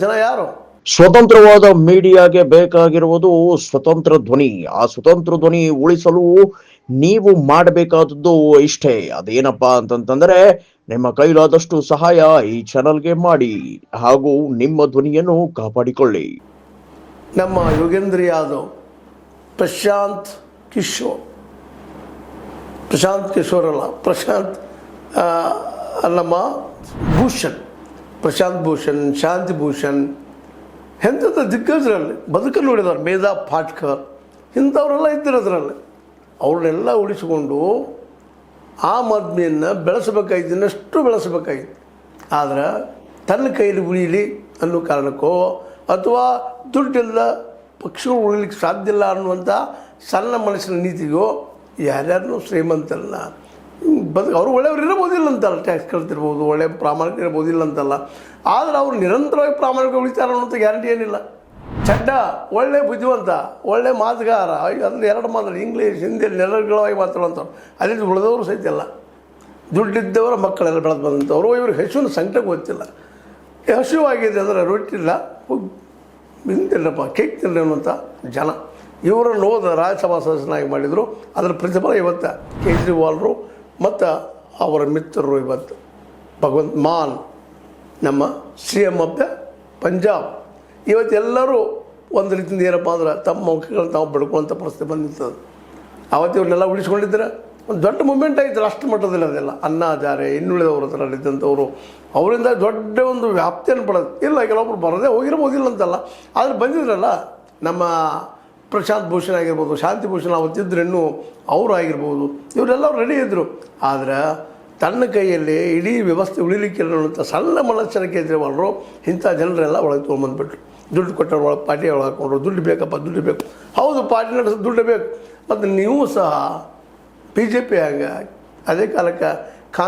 ಜನ ಯಾರು? ಸ್ವತಂತ್ರವಾದ ಮೀಡಿಯಾಗೆ ಬೇಕಾಗಿರುವುದು ಸ್ವತಂತ್ರ ಧ್ವನಿ. ಆ ಸ್ವತಂತ್ರ ಧ್ವನಿ ಉಳಿಸಲು ನೀವು ಮಾಡಬೇಕಾದದ್ದು ಇಷ್ಟೇ. ಅದೇನಪ್ಪಾ ಅಂತಂತಂದ್ರೆ ನಿಮ್ಮ ಕೈಲಾದಷ್ಟು ಸಹಾಯ ಈ ಚಾನಲ್ಗೆ ಮಾಡಿ ಹಾಗೂ ನಿಮ್ಮ ಧ್ವನಿಯನ್ನು ಕಾಪಾಡಿಕೊಳ್ಳಿ. ನಮ್ಮ ಯೋಗೇಂದ್ರ ಯಾದವ್, ಪ್ರಶಾಂತ್ ಕಿಶೋರ್ ಅಲ್ಲ, ನಮ್ಮ ಭೂಷಣ್, ಪ್ರಶಾಂತ್ ಭೂಷಣ್, ಶಾಂತಿ ಭೂಷಣ್, ಎಂಥದ್ದು ದಿಗ್ಗಜರಲ್ಲಿ ಬದುಕಲ್ಲಿ ಉಳಿದವ್ರು, ಮೇಧಾ ಪಾಟ್ಕರ್, ಇಂಥವರೆಲ್ಲ ಇದ್ದಿರೋದ್ರಲ್ಲಿ ಅವ್ರನ್ನೆಲ್ಲ ಉಳಿಸಿಕೊಂಡು ಆಮ್ ಆದ್ಮಿಯನ್ನು ಬೆಳೆಸಬೇಕಾಗಿತ್ತು, ಇನ್ನಷ್ಟು ಬೆಳೆಸಬೇಕಾಗಿತ್ತು. ಆದರೆ ತನ್ನ ಕೈಯಲ್ಲಿ ಉಳಿಯಲಿ ಅನ್ನೋ ಕಾರಣಕ್ಕೋ ಅಥವಾ ದುಡ್ಡಿಲ್ಲ ಪಕ್ಷಗಳು ಉಳಿಲಿಕ್ಕೆ ಸಾಧ್ಯ ಇಲ್ಲ ಅನ್ನುವಂಥ ಸಣ್ಣ ಮನಸ್ಸಿನ ನೀತಿಗೋ ಯಾರ್ಯಾರನ್ನೂ ಶ್ರೀಮಂತರನ್ನ ಅವ್ರು ಒಳ್ಳೆಯವ್ರು ಇರಬೋದಿಲ್ಲ ಅಂತಲ್ಲ, ಟ್ಯಾಕ್ಸ್ ಕಳ್ತಿರ್ಬೋದು, ಒಳ್ಳೆಯ ಪ್ರಾಮಾಣಿಕ ಇರ್ಬೋದಿಲ್ಲ ಅಂತಲ್ಲ, ಆದರೆ ಅವ್ರು ನಿರಂತರವಾಗಿ ಪ್ರಾಮಾಣಿಕ ಉಳಿತಾರೆ ಅನ್ನೋಂಥ ಗ್ಯಾರಂಟಿ ಏನಿಲ್ಲ. ಚಡ್ಡ ಒಳ್ಳೆ ಬುದ್ಧಿವಂತ, ಒಳ್ಳೆ ಮಾತುಗಾರ, ಅದನ್ನು ಎರಡು ಮಾತಾಡಿ ಇಂಗ್ಲೀಷ್ ಹಿಂದಿಯಲ್ಲಿ ನೆಲಗಳಾಗಿ ಮಾತಾಡುವಂಥವ್ರು ಅಲ್ಲಿ ಉಳಿದವರು ಸಹಿತ ಇಲ್ಲ. ದುಡ್ಡಿದ್ದವರ ಮಕ್ಕಳೆಲ್ಲ ಬೆಳೆದು ಬಂದಂಥವ್ರು, ಇವ್ರಿಗೆ ಹಸುವಿನ ಸಂಕಟ ಗೊತ್ತಿಲ್ಲ. ಹಸುವಾಗಿದೆ ಅಂದರೆ ರೊಟ್ಟಿಲ್ಲ, ತಿನ್ನಪ್ಪ ಕೇಕ್ ತಿನ್ನಲಿ ಅನ್ನುವಂಥ ಜನ ಇವರನ್ನು ಹೋದ ರಾಜ್ಯಸಭಾ ಸದಸ್ಯನಾಗಿ ಮಾಡಿದರು. ಅದರ ಪ್ರತಿಫಲ ಇವತ್ತು ಕೇಜ್ರಿವಾಲ್ರು ಮತ್ತು ಅವರ ಮಿತ್ರರು ಇವತ್ತು ಭಗವಂತ್ ಮಾನ್, ನಮ್ಮ CM ಆಫ್ ದ ಪಂಜಾಬ್, ಇವತ್ತೆಲ್ಲರೂ ಒಂದು ರೀತಿಯಿಂದ ಏನಪ್ಪ ಅಂದ್ರೆ ತಮ್ಮ ಮುಖಗಳನ್ನು ತಾವು ಬಡ್ಕುವಂಥ ಪರಿಸ್ಥಿತಿ ಬಂದಿರ್ತದೆ. ಆವತ್ತು ಇವ್ರನ್ನೆಲ್ಲ ಉಳಿಸ್ಕೊಂಡಿದ್ರೆ ಒಂದು ದೊಡ್ಡ ಮೂಮೆಂಟ್ ಆಯಿತು ರಾಷ್ಟ್ರ ಮಟ್ಟದಲ್ಲಿ. ಅದೆಲ್ಲ ಅಣ್ಣಾ ಹಜಾರೆ, ಇನ್ನುಳಿದವರು ಅದರಲ್ಲಿದ್ದಂಥವರು, ಅವರಿಂದ ದೊಡ್ಡ ಒಂದು ವ್ಯಾಪ್ತಿಯನ್ನು ಪಡೆದು ಇಲ್ಲ, ಕೆಲವೊಬ್ರು ಬರದೇ ಹೋಗಿರ್ಬೋದಿಲ್ಲ ಅಂತಲ್ಲ, ಆದರೆ ಬಂದಿದ್ರಲ್ಲ. ನಮ್ಮ ಪ್ರಶಾಂತ್ ಭೂಷಣ್ ಆಗಿರ್ಬೋದು, ಶಾಂತಿ ಭೂಷಣ್ ಅವತ್ತಿದ್ರು, ಇನ್ನೂ ಅವರು ಆಗಿರ್ಬೋದು, ಇವರೆಲ್ಲ ರೆಡಿ ಇದ್ದರು. ಆದರೆ ತನ್ನ ಕೈಯಲ್ಲಿ ಇಡೀ ವ್ಯವಸ್ಥೆ ಉಳಿಲಿಕ್ಕಿಲ್ಲ ಅನ್ನುವಂಥ ಸಣ್ಣ ಮನಸ್ಸಿನ ಕೇಜ್ರಿವಾಲ್ರು ಇಂಥ ಜನರೆಲ್ಲ ಒಳಗೆ ತೊಗೊಂಬಂದುಬಿಟ್ರು. ದುಡ್ಡು ಕೊಟ್ಟರು, ಒಳಗೆ ಪಾರ್ಟಿ ಒಳಗೆ ಹಾಕೊಂಡ್ರು. ದುಡ್ಡು ಬೇಕಪ್ಪ, ದುಡ್ಡು ಬೇಕು, ಹೌದು ಪಾರ್ಟಿ ನಡೆಸೋದು ದುಡ್ಡು ಬೇಕು. ಮತ್ತು ನೀವು ಸಹ BJP ಹಂಗೆ ಅದೇ ಕಾಲಕ್ಕೆ